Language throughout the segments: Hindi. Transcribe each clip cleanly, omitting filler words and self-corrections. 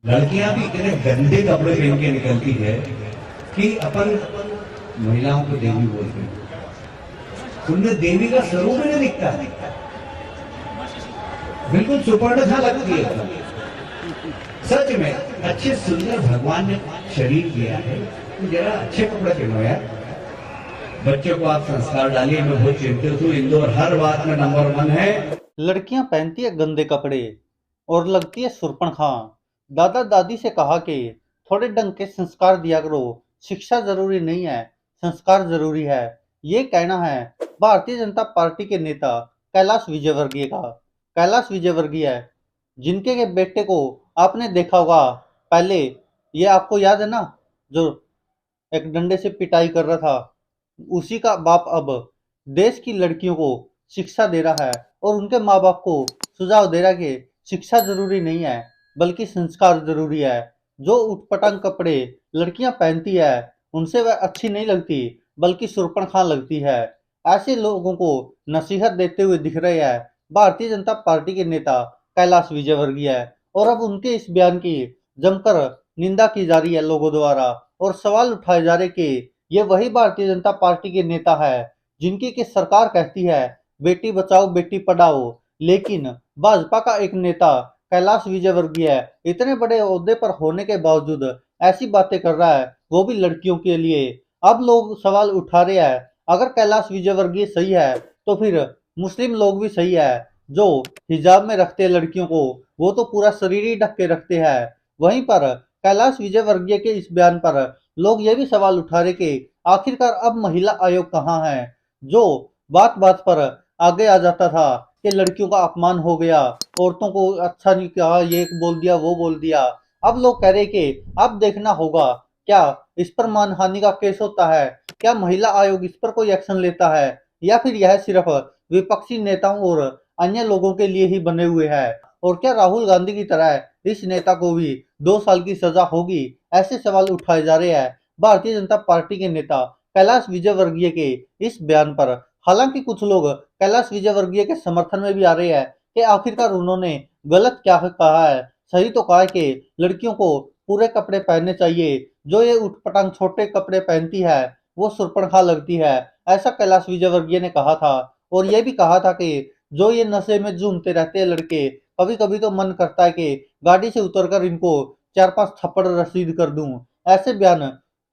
लड़कियां भी इतने गंदे कपड़े पहन के निकलती है कि अपन महिलाओं को देवी बोलते हैं। उनमें देवी का स्वरूप ही नहीं दिखता, बिल्कुल सुपर्णखा लगती है एकदम। सच में अच्छे सुंदर भगवान ने शरीर दिया है, तो जरा अच्छे कपड़े पहनो यार। बच्चों को आप संस्कार डालिए। मैं बहुत चिंतित हूँ, इंदौर हर बात में नंबर 1 है। लड़कियां पहनती है गंदे कपड़े और लगती है सुर्पणखा। दादा दादी से कहा कि थोड़े ढंग के संस्कार दिया करो, शिक्षा जरूरी नहीं है, संस्कार जरूरी है। ये कहना है भारतीय जनता पार्टी के नेता कैलाश विजयवर्गीय का। कैलाश विजयवर्गीय जिनके के बेटे को आपने देखा होगा पहले, ये आपको याद है ना, जो एक डंडे से पिटाई कर रहा था, उसी का बाप अब देश की लड़कियों को शिक्षा दे रहा है और उनके माँ बाप को सुझाव दे रहा है कि शिक्षा जरूरी नहीं है बल्कि संस्कार जरूरी है। जो उटपटांग कपड़े लड़कियां पहनती है उनसे वह अच्छी नहीं लगती बल्कि सुर्पणखा लगती है। ऐसे लोगों को नसीहत देते हुए दिख रहे हैं भारतीय जनता पार्टी के नेता कैलाश विजयवर्गीय और अब उनके इस बयान की जमकर निंदा की जा रही है लोगों द्वारा और सवाल उठाए जा रहे कि ये वही भारतीय जनता पार्टी के नेता है जिनकी की सरकार कहती है बेटी बचाओ बेटी पढ़ाओ, लेकिन भाजपा का एक नेता कैलाश विजयवर्गीय इतने बड़े ओहदे पर होने के बावजूद ऐसी बातें कर रहा है, वो भी लड़कियों के लिए। अब लोग सवाल उठा रहे हैं अगर कैलाश विजयवर्गीय सही है तो फिर मुस्लिम लोग भी सही है जो हिजाब में रखते हैं लड़कियों को, वो तो पूरा शरीर ही ढक के रखते हैं। वहीं पर कैलाश विजयवर्गीय के इस बयान पर लोग ये भी सवाल उठा रहे कि आखिरकार अब महिला आयोग कहाँ है, जो बात बात पर आगे आ जाता था कि लड़कियों का अपमान हो गया, औरतों को अच्छा नहीं कहा, ये बोल दिया वो बोल दिया। अब लोग कह रहे कि अब देखना होगा क्या इस पर मानहानि का केस होता है, क्या महिला आयोग इस पर कोई एक्शन लेता है या फिर यह सिर्फ विपक्षी नेताओं और अन्य लोगों के लिए ही बने हुए हैं, और क्या राहुल गांधी की तरह इस नेता को भी 2 साल की सजा होगी। ऐसे सवाल उठाए जा रहे हैं भारतीय जनता पार्टी के नेता कैलाश विजयवर्गीय के इस बयान पर। हालांकि कुछ लोग कैलाश विजयवर्गीय के समर्थन में भी आ रहे हैं कि आखिरकार उन्होंने गलत क्या कहा है। सही तो कहा है कि लड़कियों को पूरे कपड़े पहनने चाहिए, जो ये उठपटांग छोटे कपड़े पहनती है वो सुर्पणखा लगती है, ऐसा कैलाश विजयवर्गीय ने कहा था। और ये भी कहा था कि जो ये नशे में झूमते रहते हैं लड़के, कभी कभी तो मन करता है कि गाड़ी से उतरकर इनको 4-5 थप्पड़ रसीद कर दूं। ऐसे बयान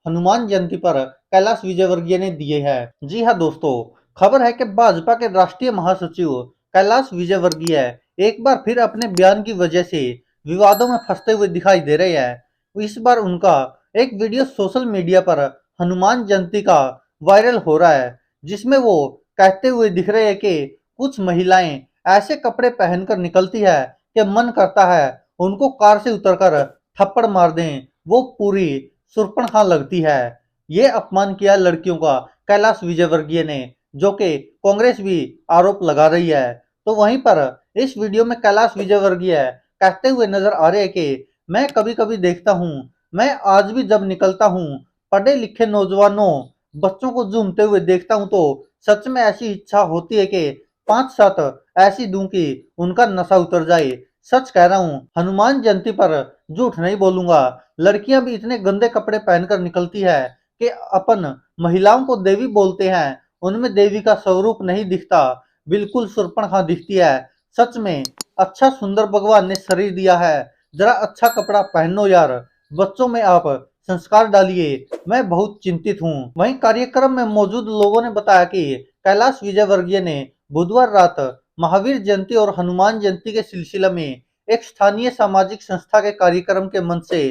हनुमान जयंती पर कैलाश विजयवर्गीय ने दिए हैं। जी हाँ दोस्तों, खबर है कि भाजपा के राष्ट्रीय महासचिव कैलाश विजयवर्गीय एक बार फिर अपने बयान की वजह से विवादों में फंसते हुए दिखाई दे रहे हैं। इस बार उनका एक वीडियो सोशल मीडिया पर हनुमान जयंती का वायरल हो रहा है, जिसमें वो कहते हुए दिख रहे हैं कि कुछ महिलाएं ऐसे कपड़े पहनकर निकलती है कि मन करता है उनको कार से उतरकर थप्पड़ मार दें, वो पूरी सुर्पणखा लगती है। ये अपमान किया लड़कियों का कैलाश विजयवर्गीय ने, जो कि कांग्रेस भी आरोप लगा रही है। तो वहीं पर इस वीडियो में कैलाश विजयवर्गीय कहते हुए नजर आ रहे हैं कि मैं कभी कभी देखता हूँ, मैं आज भी जब निकलता हूँ, पढ़े लिखे नौजवानों बच्चों को झूमते हुए देखता हूँ तो सच में ऐसी इच्छा होती है कि 5-7 ऐसी दूं कि उनका नशा उतर जाए। सच कह रहा हूँ, हनुमान जयंती पर झूठ नहीं बोलूंगा। लड़कियां भी इतने गंदे कपड़े पहनकर निकलती है कि अपन महिलाओं को देवी बोलते हैं, उनमें देवी का स्वरूप नहीं दिखता, बिल्कुल सुर्पणखा दिखती है। सच में अच्छा सुंदर भगवान ने शरीर दिया है, जरा अच्छा कपड़ा पहनो यार, बच्चों में आप संस्कार डालिए। मैं बहुत चिंतित हूँ। वहीं कार्यक्रम में मौजूद लोगों ने बताया कि कैलाश विजयवर्गीय ने बुधवार रात महावीर जयंती और हनुमान जयंती के सिलसिले में एक स्थानीय सामाजिक संस्था के कार्यक्रम के मंच से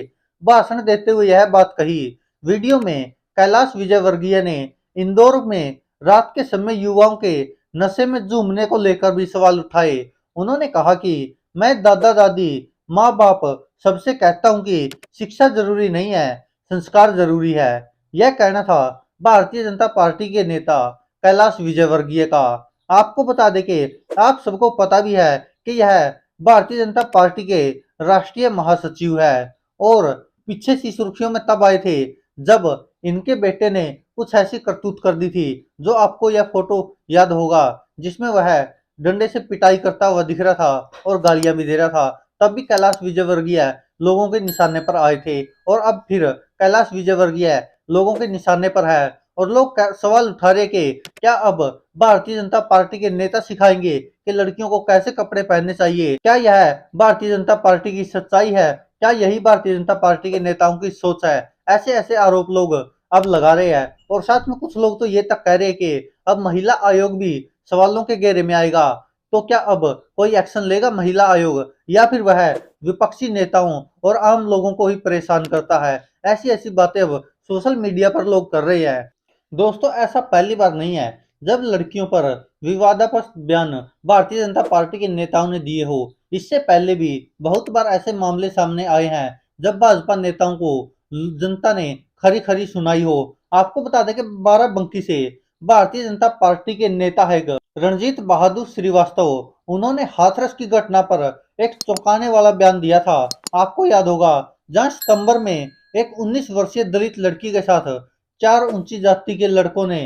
भाषण देते हुए यह बात कही। वीडियो में कैलाश विजयवर्गीय ने इंदौर में रात के समय युवाओं के नशे में झूमने को लेकर भी सवाल उठाए। उन्होंने कहा कि मैं दादा दादी माँ बाप सबसे कहता हूँ कि शिक्षा जरूरी नहीं है, संस्कार जरूरी है। यह कहना था भारतीय जनता पार्टी के नेता कैलाश विजयवर्गीय का। आपको बता दें कि आप सबको पता भी है कि यह भारतीय जनता पार्टी के राष्ट्रीय महासचिव है और पीछे सी सुर्खियों में तब आए थे जब इनके बेटे ने कुछ ऐसी करतूत कर दी थी, जो आपको यह फोटो याद होगा जिसमें वह डंडे से पिटाई करता हुआ दिख रहा था और गालियां भी दे रहा था। तब भी कैलाश विजयवर्गीय लोगों के निशाने पर आए थे और अब फिर कैलाश विजयवर्गीय लोगों के निशाने पर है। और लोग सवाल उठा रहे कि क्या अब भारतीय जनता पार्टी के नेता सिखाएंगे कि लड़कियों को कैसे कपड़े पहनने चाहिए? क्या यह भारतीय जनता पार्टी की सच्चाई है? क्या यही भारतीय जनता पार्टी के नेताओं की सोच है? ऐसे ऐसे आरोप लोग अब लगा रहे हैं और साथ में कुछ लोग तो ये तक कह रहे हैं कि अब महिला आयोग भी सवालों के घेरे में आएगा। तो क्या अब कोई एक्शन लेगा महिला आयोग, या फिर वह विपक्षी नेताओं और आम लोगों को ही परेशान करता है? ऐसी ऐसी बातें अब सोशल मीडिया पर लोग कर रहे हैं। दोस्तों, ऐसा पहली बार नहीं है जब लड़कियों पर विवादास्पद बयान भारतीय जनता पार्टी के नेताओं ने दिए हो। इससे पहले भी बहुत बार ऐसे मामले सामने आए हैं जब भाजपा नेताओं को जनता ने खरी खरी सुनाई हो। आपको बता दें कि बाराबंकी से भारतीय जनता पार्टी के नेता है रणजीत बहादुर श्रीवास्तव, उन्होंने हाथरस की घटना पर एक चौंकाने वाला बयान दिया था। आपको याद होगा, जहां सितंबर में एक 19 वर्षीय दलित लड़की के साथ 4 ऊंची जाति के लड़कों ने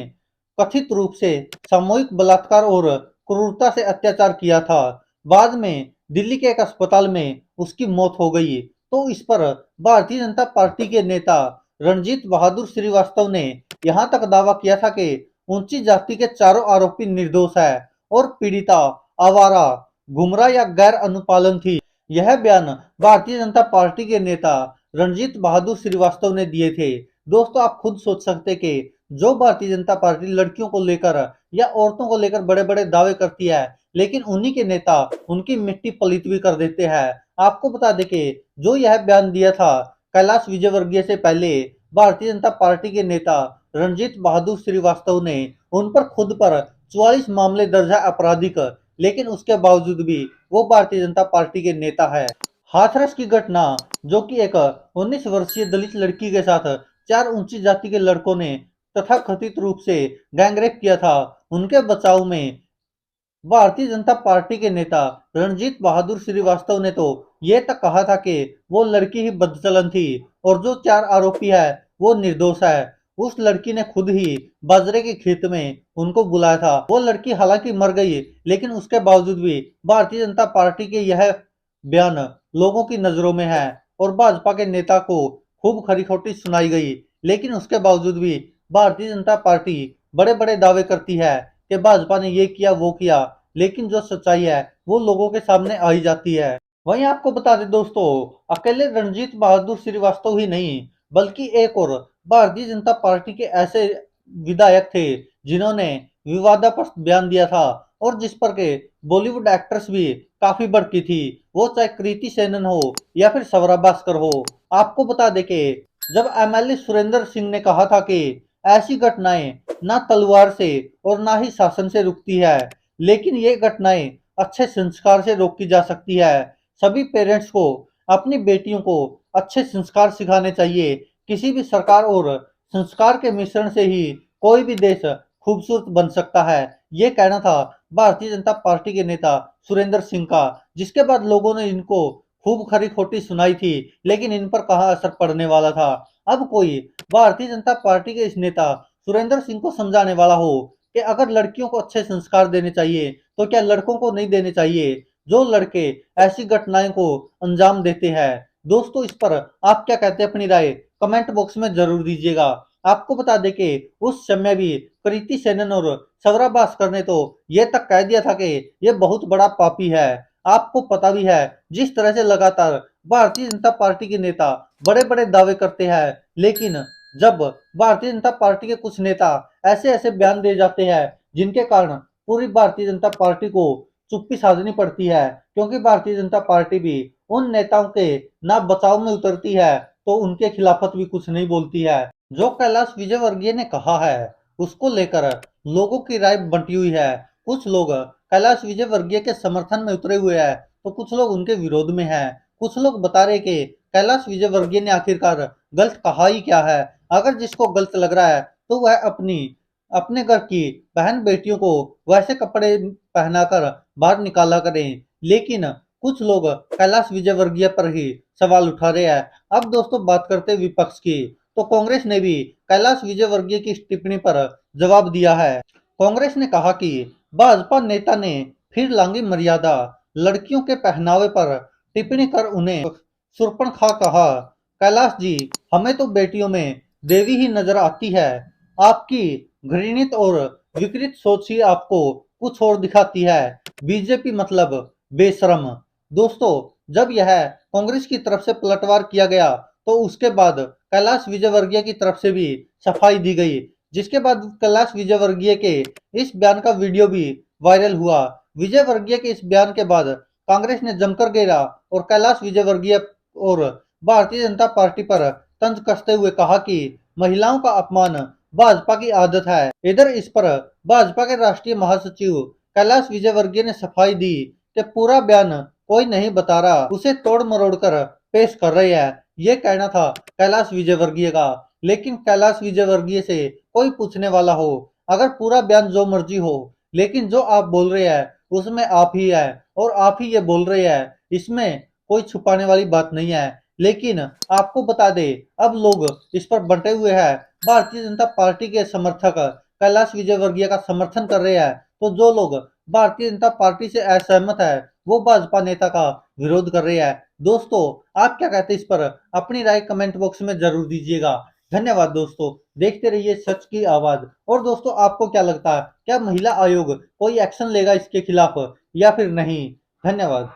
कथित रूप से सामूहिक बलात्कार और क्रूरता से अत्याचार किया था। बाद में दिल्ली के एक अस्पताल में उसकी मौत हो गई। तो इस पर भारतीय जनता पार्टी के नेता रणजीत बहादुर श्रीवास्तव ने यहां तक दावा किया था कि ऊंची जाति के चारों आरोपी निर्दोष है और पीड़िता आवारा, गुमराह या गैर अनुपालन थी। यह बयान भारतीय जनता पार्टी के नेता रणजीत बहादुर श्रीवास्तव ने दिए थे। दोस्तों, आप खुद सोच सकते कि जो भारतीय जनता पार्टी लड़कियों को लेकर या औरतों को लेकर बड़े बड़े दावे करती है, लेकिन उन्हीं के नेता उनकी मिट्टी पलीत भी कर देते हैं। आपको बता दें कि जो यह बयान दिया था कैलाश विजयवर्गीय से पहले, भारतीय जनता पार्टी के नेता रणजीत बहादुर श्रीवास्तव ने उन पर खुद पर 44 मामले दर्ज है आपराधिक, लेकिन उसके बावजूद भी वो भारतीय जनता पार्टी के नेता है। हाथरस की घटना, जो कि एक 19 वर्षीय दलित लड़की के साथ 4 ऊंची जाति के लड़कों ने तथाकथित रूप से गैंगरेप किया था, उनके बचाव में भारतीय जनता पार्टी के नेता रणजीत बहादुर श्रीवास्तव ने तो ये तक कहा था कि वो लड़की ही बदचलन थी और जो 4 आरोपी है वो निर्दोष है। उस लड़की ने खुद ही बाजरे के खेत में उनको बुलाया था। वो लड़की हालांकि मर गई, लेकिन उसके बावजूद भी भारतीय जनता पार्टी के यह बयान लोगों की नजरों में है और भाजपा के नेता को खूब खरी खोटी सुनाई गई। लेकिन उसके बावजूद भी भारतीय जनता पार्टी बड़े बड़े दावे करती है कि भाजपा ने ये किया वो किया, लेकिन जो सच्चाई है वो लोगों के सामने आई जाती है। वहीं आपको बता दें दोस्तों, अकेले रणजीत बहादुर श्रीवास्तव ही नहीं, बल्कि एक और भारतीय जनता पार्टी के ऐसे विधायक थे जिन्होंने विवादास्पद बयान दिया था और जिस पर के बॉलीवुड एक्ट्रेस भी काफी भड़की थी, वो चाहे कृति सेनन हो या फिर स्वरा भास्कर हो। आपको बता दें कि जब एमएलए सुरेंद्र सिंह ने कहा था कि ऐसी घटनाएं ना तलवार से और ना ही शासन से रुकती है, लेकिन ये घटनाएं अच्छे संस्कार से रोकी जा सकती है। सभी पेरेंट्स को अपनी बेटियों को अच्छे संस्कार सिखाने चाहिए। किसी भी सरकार और संस्कार के मिश्रण से ही कोई भी देश खूबसूरत बन सकता है। ये कहना था भारतीय जनता पार्टी के नेता सुरेंद्र सिंह का, जिसके बाद लोगों ने इनको खूब खरी खोटी सुनाई थी, लेकिन इन पर कहाँ असर पड़ने वाला था। अब कोई भारतीय जनता पार्टी के इस नेता सुरेंद्र सिंह को समझाने वाला हो कि अगर लड़कियों को अच्छे संस्कार देने चाहिए तो क्या लड़कों को नहीं देने चाहिए, जो लड़के ऐसी घटनाएं को अंजाम देते हैं। दोस्तों, इस पर आप क्या कहते हैं? अपनी राय कमेंट बॉक्स में जरूर दीजिएगा। आपको बता दें कि उस समय भी कृति सेनन और स्वरा भास्कर ने तो ये तक कह दिया था कि ये बहुत बड़ा पापी है। आपको पता भी है, जिस तरह से लगातार भारतीय जनता पार्टी के नेता बड़े बड़े दावे करते हैं, लेकिन जब भारतीय जनता पार्टी के कुछ नेता ऐसे ऐसे बयान दे जाते हैं जिनके कारण पूरी भारतीय जनता पार्टी को चुप्पी साधनी पड़ती है, क्योंकि भारतीय जनता पार्टी भी उन नेताओं के ना बचाव में उतरती है तो उनके खिलाफत भी कुछ नहीं बोलती है। जो कैलाश विजयवर्गीय ने कहा है उसको लेकर लोगों की राय बंटी हुई है। कुछ लोग कैलाश विजयवर्गीय के समर्थन में उतरे हुए हैं तो कुछ लोग उनके विरोध में हैं। कुछ लोग बता रहे कि कैलाश विजयवर्गीय ने आखिरकार गलत कहा ही क्या है। अगर जिसको गलत लग रहा है तो वह अपने घर की बहन बेटियों को वैसे कपड़े पहनाकर बाहर निकाला करें। लेकिन कुछ लोग कैलाश विजयवर्गीय पर ही सवाल उठा रहे हैं। अब दोस्तों, बात करते हैं विपक्ष की, तो कांग्रेस ने भी कैलाश विजयवर्गीय की इस टिप्पणी पर जवाब दिया है। कांग्रेस ने कहा कि भाजपा नेता ने फिर लांघी मर्यादा, लड़कियों के पहनावे पर टिप्पणी कर उन्हें सुर्पणखा कहा, कैलाश जी, हमें तो बेटियों में देवी ही नजर आती है। आपकी घृणित और विकृत सोच ही आपको कुछ और दिखाती है। बीजेपी मतलब बेशरम। दोस्तों, जब यह कांग्रेस की तरफ से पलटवार किया गया तो उसके बाद कैलाश विजयवर्गीय की तरफ से भी सफाई दी गई, जिसके बाद कैलाश विजयवर्गीय के इस बयान का वीडियो भी वायरल हुआ। विजयवर्गीय के इस बयान के बाद कांग्रेस ने जमकर घेरा और कैलाश विजयवर्गीय और भारतीय जनता पार्टी पर तंज कसते हुए कहा कि महिलाओं का अपमान भाजपा की आदत है। इधर इस पर भाजपा के राष्ट्रीय महासचिव कैलाश विजयवर्गीय ने सफाई दी कि पूरा बयान कोई नहीं बता रहा, उसे तोड़ मरोड़ कर पेश कर रहे हैं। ये कहना था कैलाश विजयवर्गीय का। लेकिन कैलाश विजयवर्गीय से कोई पूछने वाला हो, अगर पूरा बयान जो मर्जी हो, लेकिन जो आप बोल रहे हैं उसमें आप ही है और आप ही ये बोल रहे हैं, इसमें कोई छुपाने वाली बात नहीं है। लेकिन आपको बता दे, अब लोग इस पर बंटे हुए हैं। भारतीय जनता पार्टी के समर्थक कैलाश विजयवर्गीय का समर्थन कर रहे हैं, तो जो लोग भारतीय जनता पार्टी से असहमत है वो भाजपा नेता का विरोध कर रहे हैं। दोस्तों, आप क्या कहते हैं इस पर? अपनी राय कमेंट बॉक्स में जरूर दीजिएगा। धन्यवाद दोस्तों, देखते रहिए सच की आवाज। और दोस्तों, आपको क्या लगता है, क्या महिला आयोग कोई एक्शन लेगा इसके खिलाफ या फिर नहीं? धन्यवाद।